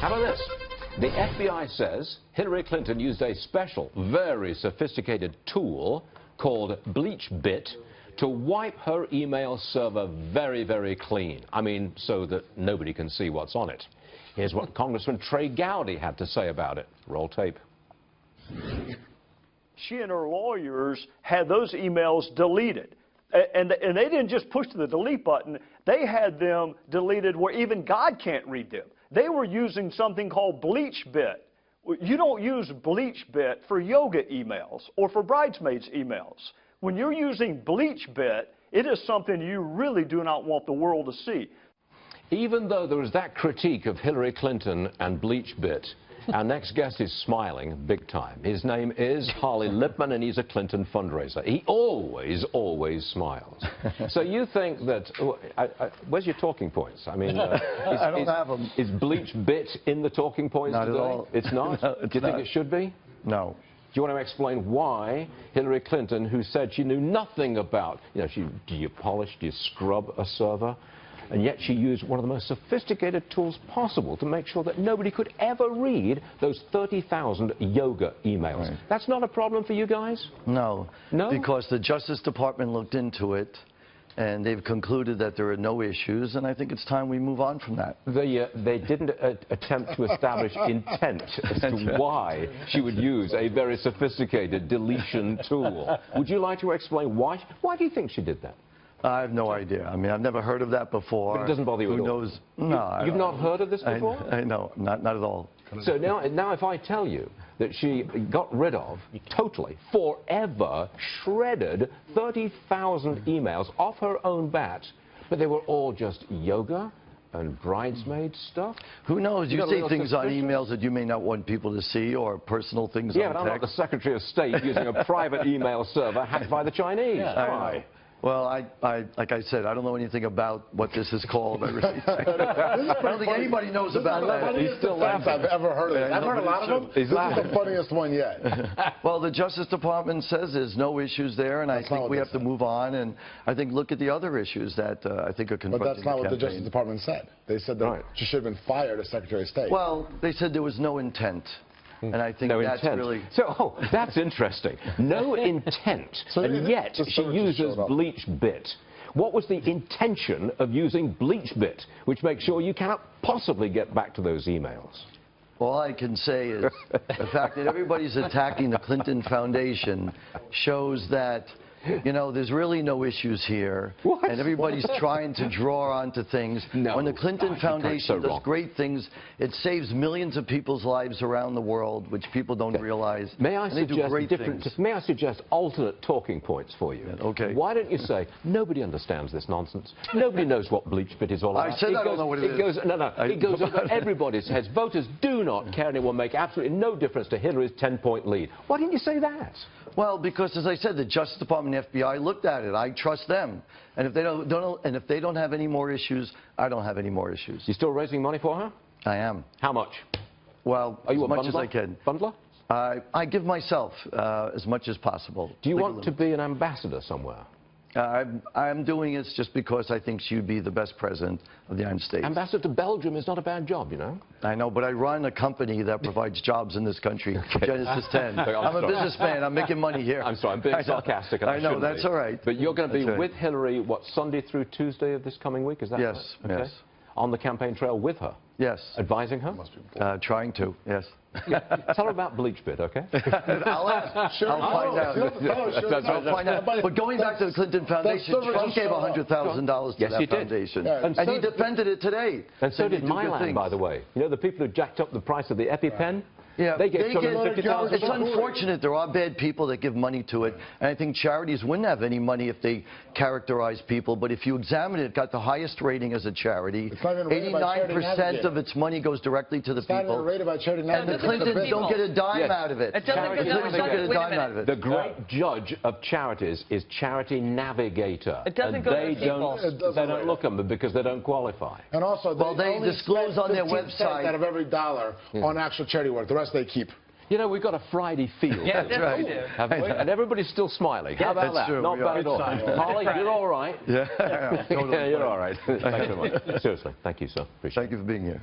How about this? The FBI says Hillary Clinton used a special, very sophisticated tool called BleachBit to wipe her email server very, very clean. I mean, so that nobody can see what's on it. Here's what Congressman Trey Gowdy had to say about it. Roll tape. She and her lawyers had those emails deleted. And they didn't just push the delete button. They had them deleted where even God can't read them. They were using something called BleachBit. You don't use BleachBit for yoga emails or for bridesmaids emails. When you're using BleachBit, it is something you really do not want the world to see. Even though there was that critique of Hillary Clinton and BleachBit, our next guest is smiling big time. His name is Harley Lipman, and he's a Clinton fundraiser. He always, always smiles. So you think that... where's your talking points? I mean, I don't have them. Is BleachBit in the talking points Not today? at all. It's not? No, it's Do you think not. it should be? No. Do you want to explain why Hillary Clinton, who said she knew nothing about, do you polish, do you scrub a server? And yet she used one of the most sophisticated tools possible to make sure that nobody could ever read those 30,000 yoga emails. Right. That's not a problem for you guys? No. No? Because the Justice Department looked into it, and they've concluded that there are no issues, and I think it's time we move on from that. They didn't attempt to establish intent as to why she would use a very sophisticated deletion tool. Would you like to explain why? Why do you think she did that? I have no idea. I mean, I've never heard of that before. But it doesn't bother you at all? Who knows? No. You've not heard of this before? I know. Not at all. So now if I tell you that she got rid of, totally, forever, shredded 30,000 emails off her own bat, but they were all just yoga and bridesmaid stuff? Who knows? You say things on emails that you may not want people to see, or personal things on text. Yeah, but I'm not the Secretary of State using a private email server hacked by the Chinese. Yeah, I know. Well, like I said, I don't know anything about what this is called. I don't think anybody knows about that. He's still laughing. I've ever heard of it. I've heard a lot of them. This is the funniest one yet. Well, the Justice Department says there's no issues there, and I think we have to move on. And I think look at the other issues that I think are confronting. But that's not what the Justice Department said. They said that she should have been fired as Secretary of State. Well, they said there was no intent. And I think that's really... So, that's interesting. No intent, and yet she uses BleachBit. What was the intention of using BleachBit, which makes sure you cannot possibly get back to those emails? All I can say is the fact that everybody's attacking the Clinton Foundation shows that, you know, there's really no issues here. What? And everybody's trying to draw onto things. No. When the Clinton Foundation does great things, it saves millions of people's lives around the world, which people don't realize. May I suggest alternate talking points for you? Yeah, okay. Why don't you say, nobody understands this nonsense. Nobody knows what BleachBit is all about. I said I don't know what it is. It goes over everybody's heads. Voters do not care, and it will make absolutely no difference to Hillary's 10-point lead. Why didn't you say that? Well, because, as I said, the Justice Department and FBI looked at it. I trust them. And if they don't have any more issues, I don't have any more issues. You still raising money for her? I am. How much? Well, as much as I can. Bundler? I give myself as much as possible. Do you want to be an ambassador somewhere? I'm doing it just because I think she'd be the best president of the United States. Ambassador to Belgium is not a bad job, you know. I know, but I run a company that provides jobs in this country, Genesis 10. I'm a businessman. I'm making money here. I'm sorry, I'm being sarcastic. I know, that's all right. But you're going to be with Hillary, what, Sunday through Tuesday of this coming week? Is that right? Okay. Yes. On the campaign trail with her? Yes. Advising her? Trying to, yes. Tell her about BleachBit, okay? I'll ask. Sure. I'll find out. I'll find out. But going back to the Clinton Foundation, Trump gave $100,000 to that foundation. And he defended it today. And so did Milan, by the way. You know, the people who jacked up the price of the EpiPen? Yeah, they get $250,000. It's unfortunate there are bad people that give money to it, and I think charities wouldn't have any money if they characterize people. But if you examine it, it got the highest rating as a charity. 89% of its money goes directly to the people. And the Clintons don't get a dime out of it. The Clintons don't get a dime out of it. The great judge of charities is Charity Navigator. It doesn't go to people. They don't look at them because they don't qualify. And also, they disclose on their website out of every dollar on actual charity work. The rest they keep. You know, we've got a Friday feel. Yeah, that's right. Haven't we? And everybody's still smiling. How about that? True. Not bad at all. Holly, you're all right. Yeah, totally. Yeah, you're all right. Thanks so much. Seriously, thank you, sir. Appreciate it. Thank you for being here.